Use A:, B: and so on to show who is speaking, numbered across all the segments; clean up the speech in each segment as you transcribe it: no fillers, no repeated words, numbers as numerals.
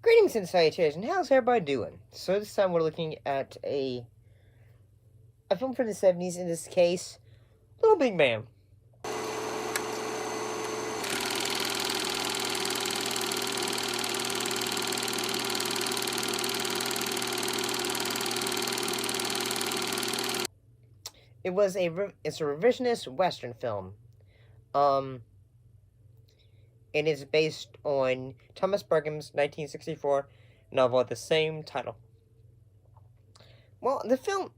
A: Greetings and salutations, how's everybody doing? So this time we're looking at a film from the 70s, in this case, Little Big Man. It's a revisionist Western film. It is based on Thomas Bergham's 1964 novel with the same title. Well, the film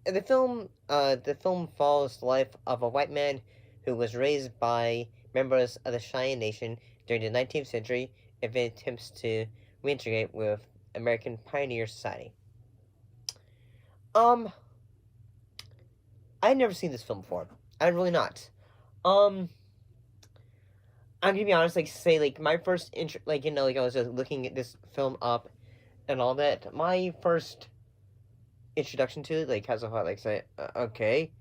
A: follows the life of a white man who was raised by members of the Cheyenne Nation during the 19th century and then attempts to reintegrate with American pioneer society. I'd never seen this film before. I'd really not. I'm gonna be honest, my first I was just looking at this film up and all that. My first introduction to it, has a heart, okay.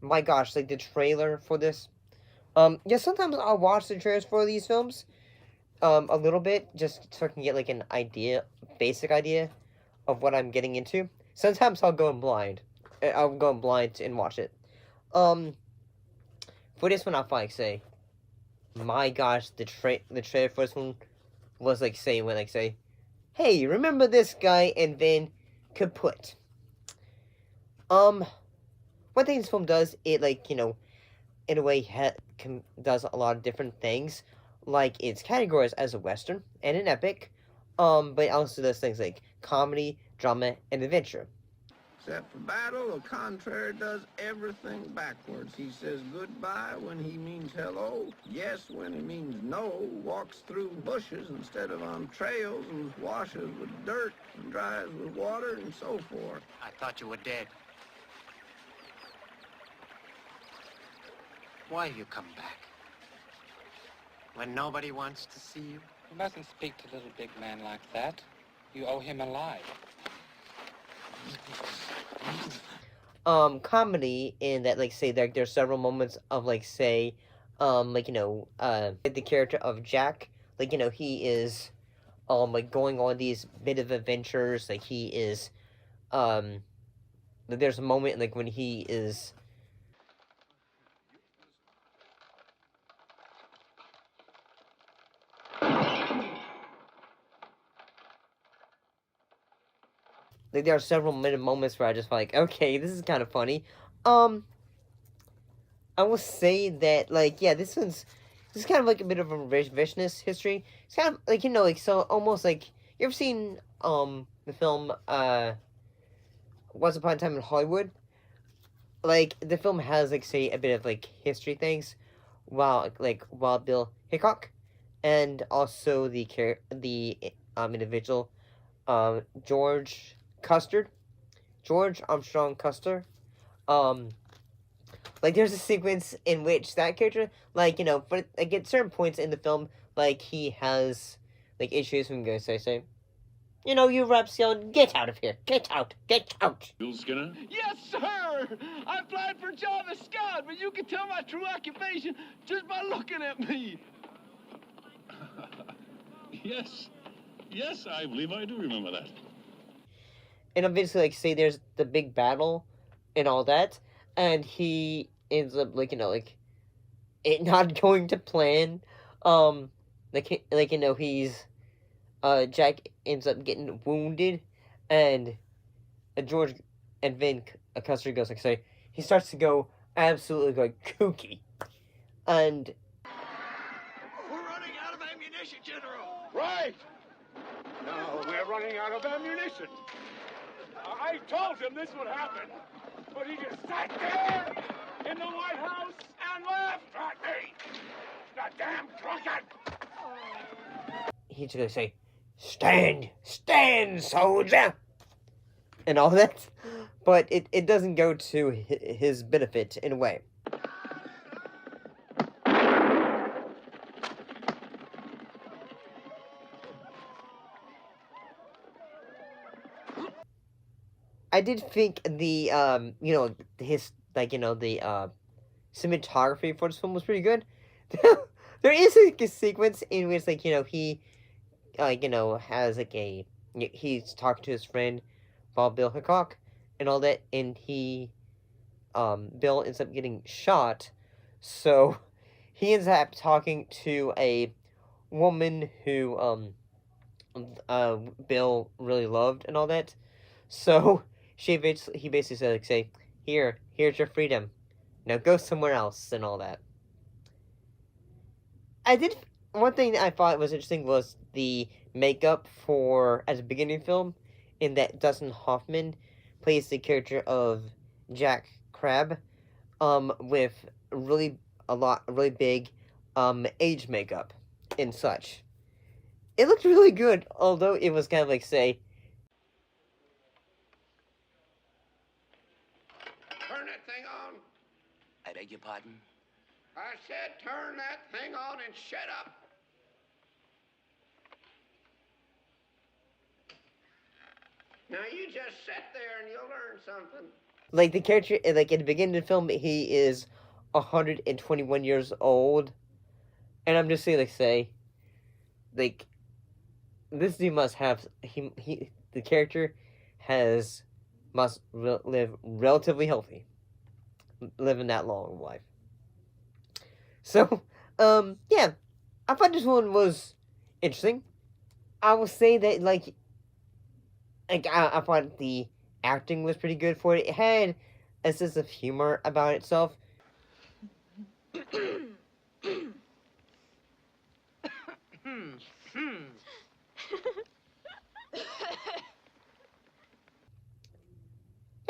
A: My gosh, the trailer for this. Yeah, sometimes I'll watch the trailers for these films, a little bit, just so I can get, an basic idea of what I'm getting into. Sometimes I'll go in blind. I'll go in blind and watch it. For this one, I'll probably say, my gosh, the trailer for this one was, hey, remember this guy, and then kaput. One thing this film does, it, in a way, does a lot of different things. It's categorized as a Western and an epic, but it also does things like comedy, drama, and adventure.
B: Except for battle, the contrary does everything backwards. He says goodbye when he means hello, yes when he means no, walks through bushes instead of on trails, and washes with dirt and dries with water and so forth.
C: I thought you were dead. Why you come back? When nobody wants to see you?
D: You mustn't speak to Little Big Man like that. You owe him a life.
A: Comedy in that, there's several moments of, the character of Jack, he is, going on these bit of adventures, he is, there's a moment, when he is, there are several moments where I just okay, this is kind of funny. I will say that, this is kind of a bit of a revisionist history. It's kind of, so almost you ever seen, the film, Once Upon a Time in Hollywood? The film has, a bit of, history things, while Wild Bill Hickok, and also the individual, George Armstrong Custer. There's a sequence in which that character, but at certain points in the film, he has, issues when going to say, you reps yelling, get out of here, get out.
E: Bill Skinner?
F: Yes, sir! I applied for a job as scout, but you can tell my true occupation just by looking at me.
E: Yes, I believe I do remember that.
A: And obviously, say, there's the big battle and all that, and he ends up, it not going to plan. He's, Jack ends up getting wounded, and George, and then Custer goes, he starts to go absolutely, kooky. And
F: We're running out of ammunition, General!
G: Right! No, we're running out of ammunition. I told him this would happen, but he just sat there in the White House and laughed at me. The damn drunkard!
A: He's gonna say, stand, soldier! And all that. But it doesn't go to his benefit in a way. I did think the cinematography for this film was pretty good. There is like a sequence in which like he has like he's talking to his friend Bob Bill Hickok and all that, and Bill ends up getting shot, so he ends up talking to a woman who Bill really loved and all that. So he basically said like, say, here's your freedom, now go somewhere else and all that. One thing that I thought was interesting was the makeup for at the beginning of the film, in that Dustin Hoffman plays the character of Jack Crab, with really big age makeup and such. It looked really good, although it was kind of like, say,
B: Turn that thing on.
C: I beg your pardon?
B: I said turn that thing on and shut up. Now you just sit there and you'll learn something.
A: like the character, like in the beginning of the film, he is 121 years old, and I'm just saying, like this dude must have the character must live relatively healthy, living that long of life. So, yeah, I thought this one was interesting. I will say that I thought the acting was pretty good for it. It had a sense of humor about itself. I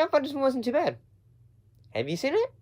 A: thought this one wasn't too bad. Have you seen it?